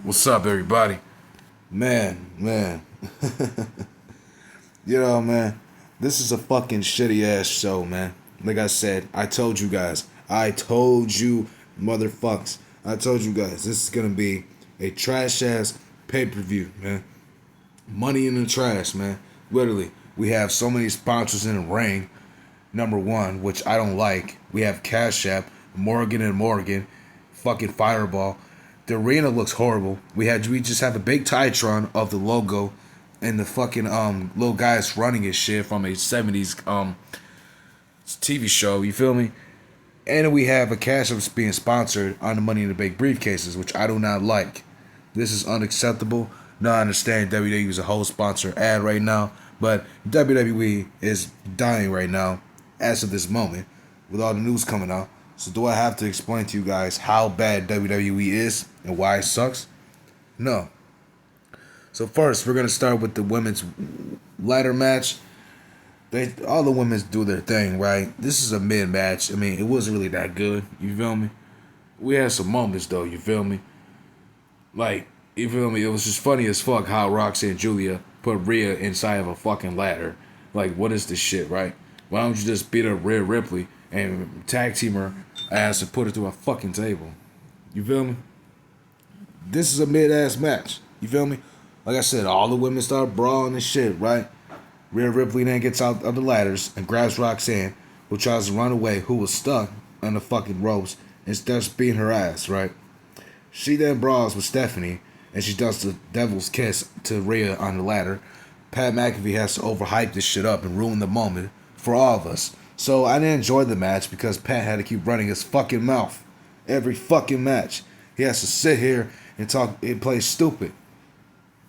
What's up, everybody? Man. Man, this is a fucking shitty ass show, man. Like I said, I told you guys. I told you, motherfucks. I told you guys, this is gonna be a trash ass pay per view, man. Money in the trash, man. Literally, we have so many sponsors in the ring. Number one, which I don't like. We have Cash App, Morgan and Morgan, fucking Fireball. The arena looks horrible. We just have a big Titron of the logo and the fucking little guys running his shit from a 70s TV show, you feel me? And we have a Cash App being sponsored on the Money in the Bank briefcases, which I do not like. This is unacceptable. Now I understand WWE is a whole sponsor ad right now, but WWE is dying right now as of this moment with all the news coming out. So do I have to explain to you guys how bad WWE is and why it sucks? No. So first, we're gonna start with the women's ladder match. All the women do their thing, right? This is a mid match. I mean, it wasn't really that good. You feel me? We had some moments though. You feel me? Like, you feel me? It was just funny as fuck how Roxy and Julia put Rhea inside of a fucking ladder. Like, what is this shit, right? Why don't you just beat up Rhea Ripley and tag team her ass and put her through a fucking table? You feel me? This is a mid-ass match. You feel me? Like I said, all the women start brawling and shit, right? Rhea Ripley then gets out of the ladders and grabs Roxanne, who tries to run away, who was stuck on the fucking ropes, and starts beating her ass, right? She then brawls with Stephanie, and she does the devil's kiss to Rhea on the ladder. Pat McAfee has to overhype this shit up and ruin the moment for all of us. So I didn't enjoy the match because Pat had to keep running his fucking mouth every fucking match. He has to sit here and talk and play stupid.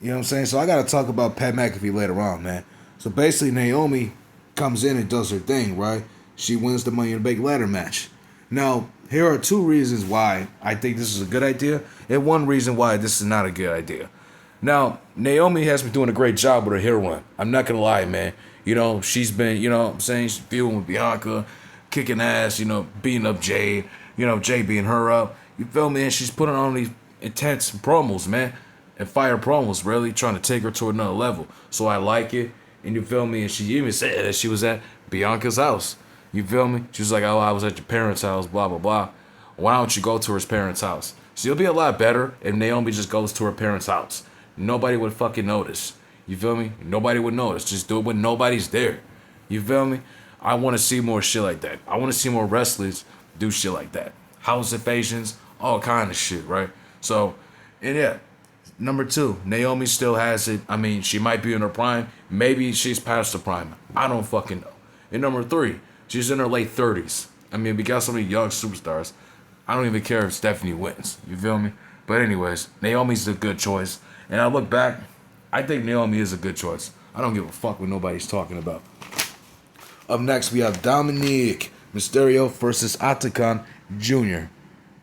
You know what I'm saying? So I gotta talk about Pat McAfee later on, man. So basically Naomi comes in and does her thing, right? She wins the Money in the Bank ladder match. Now, here are two reasons why I think this is a good idea, and one reason why this is not a good idea. Now, Naomi has been doing a great job with her heel run. I'm not gonna lie, man. You know, she's been, you know what I'm saying, she's feuding with Bianca, kicking ass, you know, beating up Jade, you know, Jade beating her up. You feel me? And she's putting on these intense promos, man. And fire promos, really trying to take her to another level. So I like it. And you feel me? And she even said that she was at Bianca's house. You feel me? She was like, oh, I was at your parents' house, blah, blah, blah. Why don't you go to her parents' house? She'll be a lot better if Naomi just goes to her parents' house. Nobody would fucking notice. You feel me? Nobody would notice. Just do it when nobody's there. You feel me? I want to see more shit like that. I want to see more wrestlers do shit like that. House invasions, all kind of shit, right? So, and yeah. Number two, Naomi still has it. I mean, she might be in her prime. Maybe she's past the prime. I don't fucking know. And number three, she's in her late 30s. I mean, we got so many young superstars. I don't even care if Stephanie wins. You feel me? But anyways, Naomi's a good choice. And I look back, I think Naomi is a good choice. I don't give a fuck what nobody's talking about. Up next, we have Dominic Mysterio versus Atakan Jr.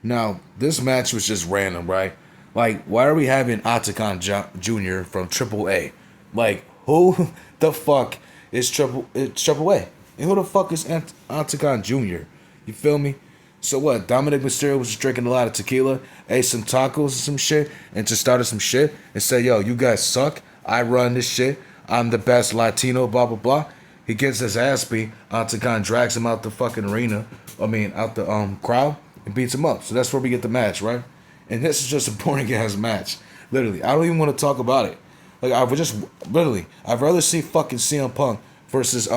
Now, this match was just random, right? Like, why are we having Atakan Jr. from Triple A? Like, who the fuck is Triple A? And who the fuck is Atakan Jr.? You feel me? So what? Dominic Mysterio was just drinking a lot of tequila, ate some tacos or some shit, and just started some shit and said, yo, you guys suck. I run this shit. I'm the best Latino, blah, blah, blah. He gets his ass beat. Atakan drags him out the fucking arena. Out the crowd and beats him up. So that's where we get the match, right? And this is just a boring ass match. Literally. I don't even want to talk about it. Like, I would just, literally, I'd rather see fucking CM Punk versus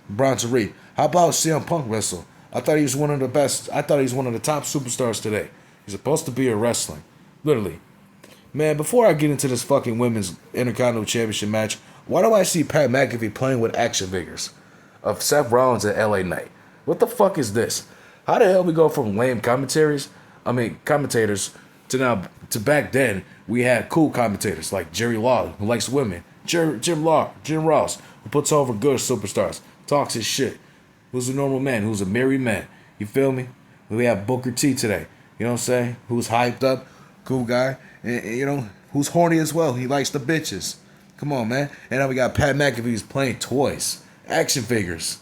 Bronson Reed. How about CM Punk wrestle? I thought he was one of the best. I thought he was one of the top superstars today. He's supposed to be a wrestling. Literally. Man, before I get into this fucking women's Intercontinental Championship match, why do I see Pat McAfee playing with action figures of Seth Rollins and LA Knight? What the fuck is this? How the hell we go from lame commentators to now, to back then, we had cool commentators like Jerry Lawler, who likes women, Jim Ross, who puts over good superstars, talks his shit, who's a normal man, who's a married man. You feel me? We have Booker T today, you know what I'm saying? Who's hyped up, cool guy, and you know, who's horny as well. He likes the bitches. Come on, man. And now we got Pat McAfee who's playing toys, action figures.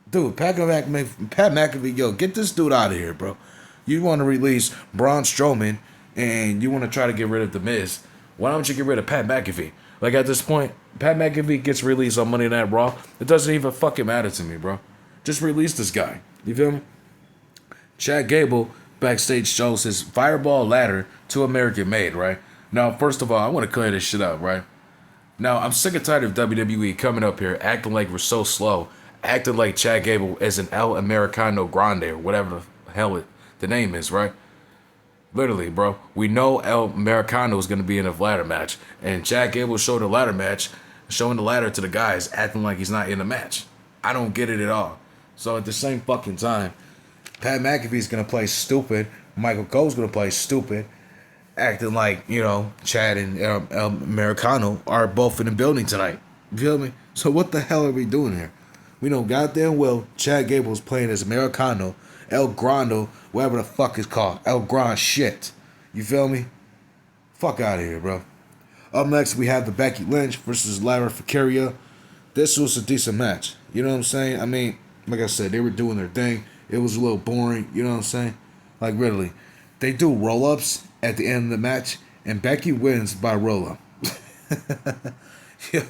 Dude, Pat McAfee, yo, get this dude out of here, bro. You want to release Braun Strowman and you want to try to get rid of The Miz, why don't you get rid of Pat McAfee? Like at this point, Pat McAfee gets released on Monday Night Raw. It doesn't even fucking matter to me, bro. Just release this guy. You feel me? Chad Gable backstage shows his fireball ladder to American Made, right? Now, first of all, I want to clear this shit up, right? Now, I'm sick and tired of WWE coming up here acting like we're so slow, acting like Chad Gable is an El Americano Grande or whatever the hell the name is, right? Literally, bro. We know El Americano is going to be in a ladder match, and Chad Gable showed a ladder match, showing the ladder to the guys, acting like he's not in the match. I don't get it at all. So at the same fucking time, Pat McAfee's going to play stupid, Michael Cole's going to play stupid, acting like, you know, Chad and El Americano are both in the building tonight. You feel me? So what the hell are we doing here? We know goddamn well Chad Gable's playing as Americano, El Grando, whatever the fuck it's called. El Grand shit. You feel me? Fuck out of here, bro. Up next, we have the Becky Lynch versus Lyra Valkyria. This was a decent match. You know what I'm saying? I mean, like I said, they were doing their thing. It was a little boring. You know what I'm saying? Like, really. They do roll-ups at the end of the match, and Becky wins by roll-up. Yo,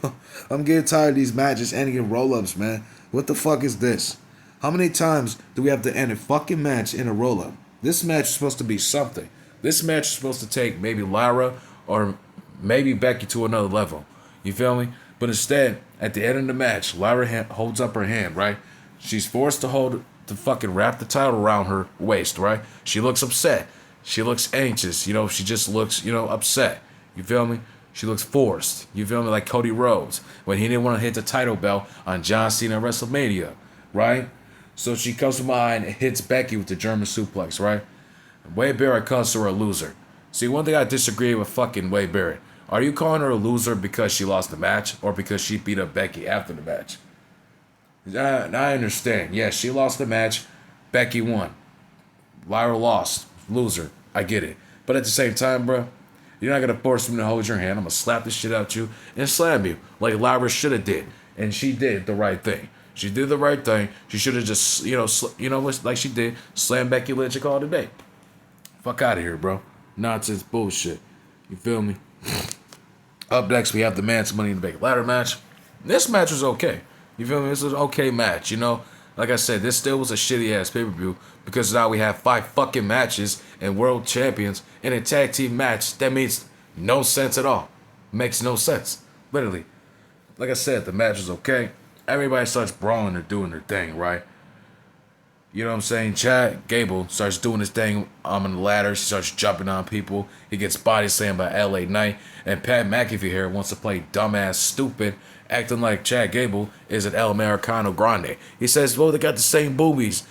I'm getting tired of these matches ending roll-ups, man. What the fuck is this? How many times do we have to end a fucking match in a roll-up? This match is supposed to be something. This match is supposed to take maybe Lyra or maybe Becky to another level. You feel me? But instead, at the end of the match, Lyra holds up her hand, right? She's forced to fucking wrap the title around her waist, right? She looks upset. She looks anxious. You know, she just looks, you know, upset. You feel me? She looks forced. You feel me? Like Cody Rhodes when he didn't want to hit the title belt on John Cena at WrestleMania, right? So she comes from behind and hits Becky with the German suplex, right? Wade Barrett calls her a loser. See, one thing I disagree with fucking Wade Barrett. Are you calling her a loser because she lost the match or because she beat up Becky after the match? I understand. Yeah, she lost the match. Becky won. Lyra lost. Loser. I get it. But at the same time, bro, you're not going to force me to hold your hand. I'm going to slap the shit out you and slam you like Lyra should have did. And she did the right thing. She did the right thing. She should have just, like she did, slam Becky Lynch and call it a day. Fuck out of here, bro. Nonsense bullshit. You feel me? Up next, we have the Man's Money in the Bank ladder match. This match was okay. You feel me? This was an okay match, you know? Like I said, this still was a shitty-ass pay-per-view because now we have 5 fucking matches and world champions in a tag team match. That makes no sense at all. Makes no sense. Literally. Like I said, the match was okay. Everybody starts brawling or doing their thing, right? You know what I'm saying? Chad Gable starts doing his thing on the ladder. He starts jumping on people. He gets body slammed by LA Knight. And Pat McAfee here wants to play dumbass stupid, acting like Chad Gable is an El Americano Grande. He says, well, they got the same boobies.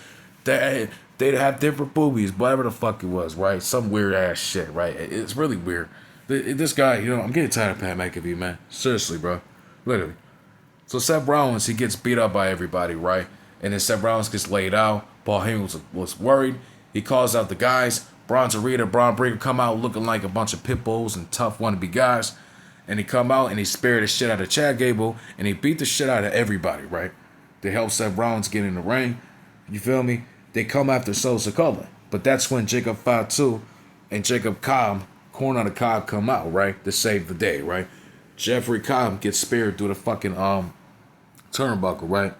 They'd have different boobies, whatever the fuck it was, right? Some weird ass shit, right? It's really weird. This guy, you know, I'm getting tired of Pat McAfee, man. Seriously, bro. Literally. So Seth Rollins, he gets beat up by everybody, right? And then Seth Rollins gets laid out. Paul Heyman was worried. He calls out the guys. Braun Breaker, Braun Breaker come out looking like a bunch of pit bulls and tough wannabe guys. And he come out and he spared the shit out of Chad Gable. And he beat the shit out of everybody, right? They help Seth Rollins get in the ring. You feel me? They come after Solo Sikoa. But that's when Jacob Fatu and Jacob Cobb, Corn on the Cob, come out, right? To save the day, right? Jeffrey Cobb gets spared through the fucking turnbuckle, right?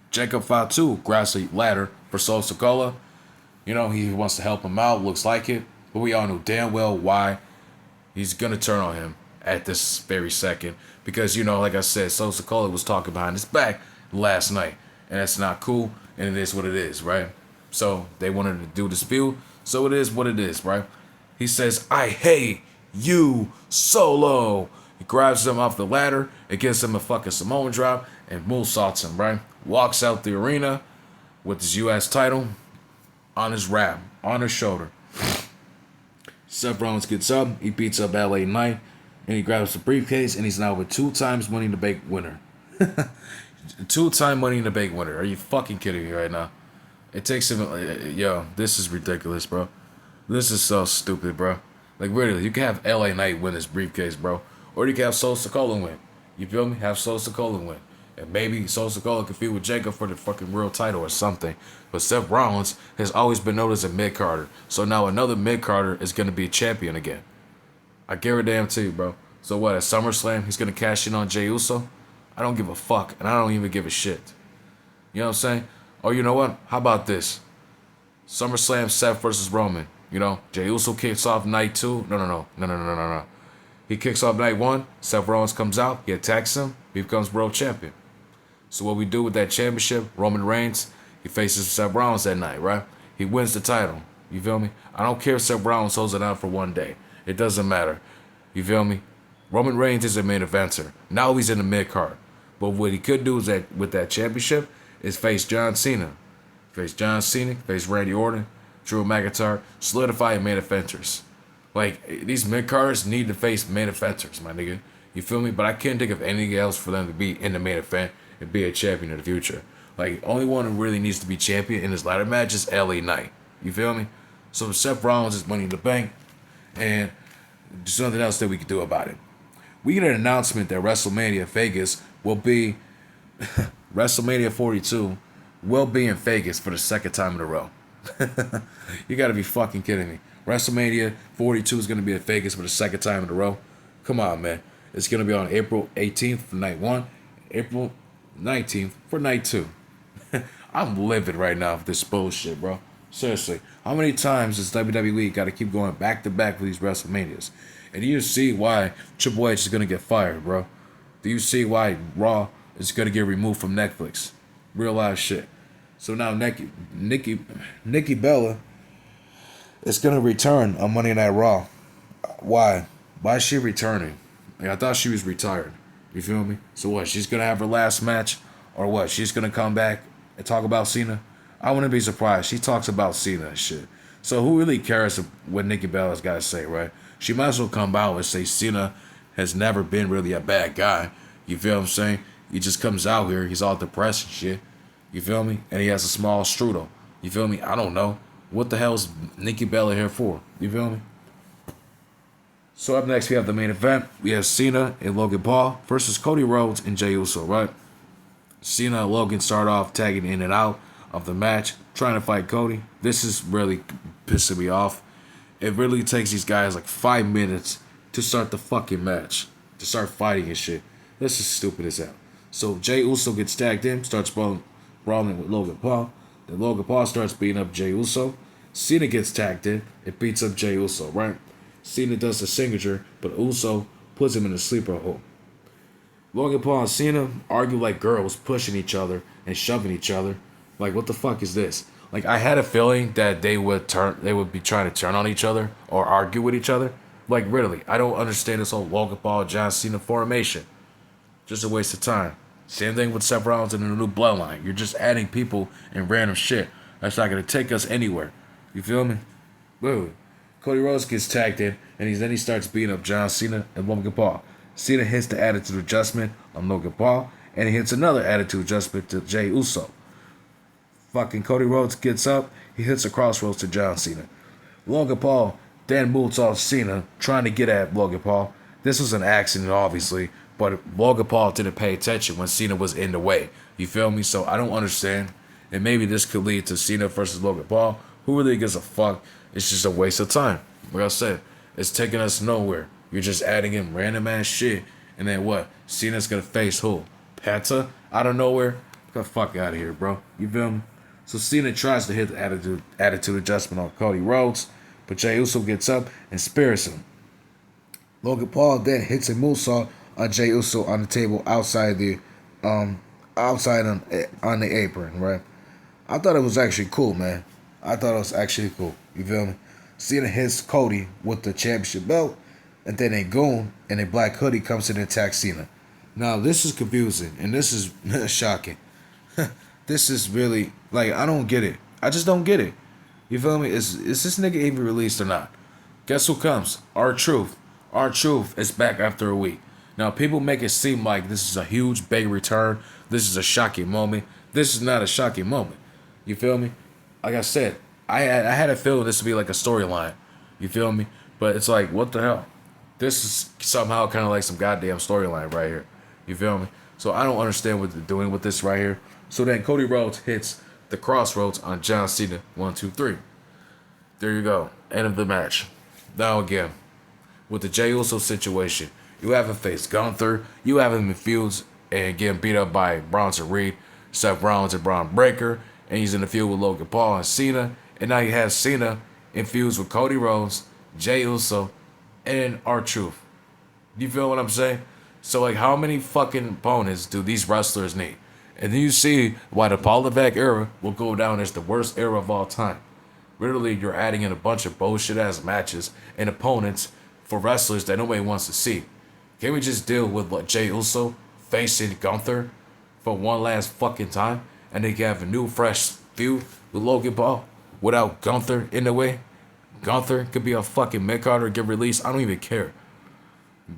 Jacob Fatu grabs a ladder for Solo Sikoa. You know, he wants to help him out, looks like it. But we all know damn well why he's going to turn on him at this very second. Because, you know, like I said, Solo Sikoa was talking behind his back last night. And that's not cool, and it is what it is, right? So they wanted to do this feud, so it is what it is, right? He says, I hate you, Solo. He grabs him off the ladder, it gives him a fucking Samoan drop, and moonsaults him, right? Walks out the arena with his U.S. title on his wrap, on his shoulder. Seth Rollins gets up, he beats up LA Knight, and he grabs the briefcase, and he's now a 2 times Money in the Bank winner. 2-time Money in the Bank winner. Are you fucking kidding me right now? It takes him, yo, this is ridiculous, bro. This is so stupid, bro. Like, really, you can have LA Knight win this briefcase, bro. Or you can have Solo Sikoa win. You feel me? Have Solo Sikoa win. And maybe Sikoa could feud with Jacob for the fucking world title or something. But Seth Rollins has always been known as a mid-carder. So now another mid-carder is going to be a champion again. I guarantee you, bro. So what, at SummerSlam, he's going to cash in on Jey Uso? I don't give a fuck, and I don't even give a shit. You know what I'm saying? Or you know what? How about this? SummerSlam, Seth versus Roman. You know, Jey Uso kicks off night 2. No. He kicks off night 1. Seth Rollins comes out. He attacks him. He becomes world champion. So what we do with that championship, Roman Reigns, he faces Seth Rollins that night, right? He wins the title. You feel me? I don't care if Seth Rollins holds it out for one day. It doesn't matter. You feel me? Roman Reigns is a main eventer. Now he's in the mid-card. But what he could do is that with that championship is face John Cena. Face John Cena, face Randy Orton, Drew McIntyre, solidify main eventers. Like, these mid-carders need to face main eventers, my nigga. You feel me? But I can't think of anything else for them to be in the main event and be a champion in the future. Like, only one who really needs to be champion in this ladder match is LA Knight. You feel me? So Seth Rollins is Money in the Bank, and there's something else that we could do about it. We get an announcement that WrestleMania Vegas will be WrestleMania 42 will be in Vegas for the second time in a row. You gotta be fucking kidding me. WrestleMania 42 is gonna be in Vegas for the second time in a row. Come on, man. It's gonna be on April 18th for night 1, April 19th for night 2. I'm livid right now with this bullshit, bro. Seriously. How many times does WWE gotta keep going back to back with these WrestleManias? And do you see why Triple H is gonna get fired, bro? Do you see why Raw is gonna get removed from Netflix? Real life shit. So now Nikki Bella is gonna return on Monday Night Raw. Why? Why is she returning? Like, I thought she was retired. You feel me? So what? She's gonna have her last match, or what? She's gonna come back and talk about Cena? I wouldn't be surprised. She talks about Cena and shit. So who really cares what Nikki Bella's got to say, right? She might as well come out and say Cena has never been really a bad guy. You feel what I'm saying? He just comes out here. He's all depressed and shit. You feel me? And he has a small strudel. You feel me? I don't know. What the hell is Nikki Bella here for? You feel me? So up next, we have the main event. We have Cena and Logan Paul versus Cody Rhodes and Jey Uso, right? Cena and Logan start off tagging in and out of the match, trying to fight Cody. This is really pissing me off. It really takes these guys like 5 minutes to start the fucking match, to start fighting and shit. This is stupid as hell. So Jey Uso gets tagged in, starts brawling with Logan Paul. Then Logan Paul starts beating up Jey Uso. Cena gets tagged in and beats up Jey Uso, right? Cena does the signature, but Uso puts him in a sleeper hold. Logan Paul and Cena argue like girls, pushing each other and shoving each other. Like, what the fuck is this? Like, I had a feeling that they would be trying to turn on each other or argue with each other. Like, really, I don't understand this whole Logan Paul, John Cena formation. Just a waste of time. Same thing with Seth Rollins and the new bloodline. You're just adding people and random shit. That's not going to take us anywhere. You feel me? Woo. Cody Rhodes gets tagged in, and then he starts beating up John Cena and Logan Paul. Cena hits the attitude adjustment on Logan Paul, and he hits another attitude adjustment to Jey Uso. Fucking Cody Rhodes gets up, he hits a crossroads to John Cena. Logan Paul then moves off Cena, trying to get at Logan Paul. This was an accident, obviously, but Logan Paul didn't pay attention when Cena was in the way. You feel me? So I don't understand. And maybe this could lead to Cena versus Logan Paul. Who really gives a fuck? It's just a waste of time. Like I said, it's taking us nowhere. You're just adding in random ass shit. And then what? Cena's gonna face who? Penta? Out of nowhere? Get the fuck out of here, bro. You feel me? So Cena tries to hit the attitude adjustment on Cody Rhodes, but Jey Uso gets up and spears him. Logan Paul then hits a moonsault on Jey Uso on the table outside on the apron, right? I thought it was actually cool, man. I thought it was actually cool. You feel me? Cena hits Cody with the championship belt, and then a goon in a black hoodie comes in and attacks Cena. Now, this is confusing, and this is shocking. This is really, like, I don't get it. I just don't get it. You feel me? Is this nigga even released or not? Guess who comes? R-Truth. R-Truth is back after a week. Now, people make it seem like this is a huge, big return. This is a shocking moment. This is not a shocking moment. You feel me? Like I said, I had a feeling this would be like a storyline. You feel me? But it's like, what the hell? This is somehow kind of like some goddamn storyline right here. You feel me? So I don't understand what they're doing with this right here. So then Cody Rhodes hits the crossroads on John Cena. 1, 2, 3. There you go. End of the match. Now again, with the Jey Uso situation, you haven't faced Gunther. You haven't been feuds and getting beat up by Bronson Reed, Seth Rollins, and Braun Breaker. And he's in the feud with Logan Paul and Cena. And now he has Cena in feuds with Cody Rhodes, Jey Uso, and R-Truth. You feel what I'm saying? So, like, how many fucking opponents do these wrestlers need? And then you see why the Paul Levesque era will go down as the worst era of all time. Literally, you're adding in a bunch of bullshit-ass matches and opponents for wrestlers that nobody wants to see. Can't we just deal with like, Jey Uso facing Gunther for one last fucking time? And they can have a new, fresh feud with Logan Paul without Gunther in the way? Gunther could be a fucking mid-card or get released. I don't even care.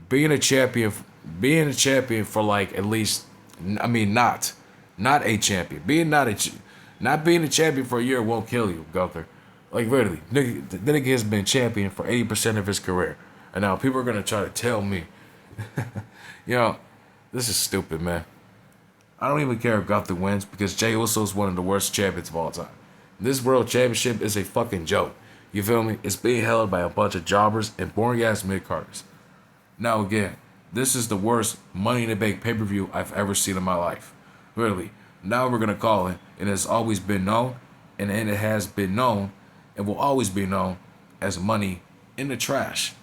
Being a champion for like at least, I mean, not a champion. Not being a champion for a year won't kill you, Gunther. Like, literally, the nigga has been champion for 80% of his career. And now people are going to try to tell me, this is stupid, man. I don't even care if Gunther wins because Jey Uso is one of the worst champions of all time. This world championship is a fucking joke. You feel me? It's being held by a bunch of jobbers and boring-ass mid-carders. Now, again, this is the worst Money in the Bank pay-per-view I've ever seen in my life. Really. Now we're going to call it, and it's always been known, and it has been known, and will always be known as Money in the Trash.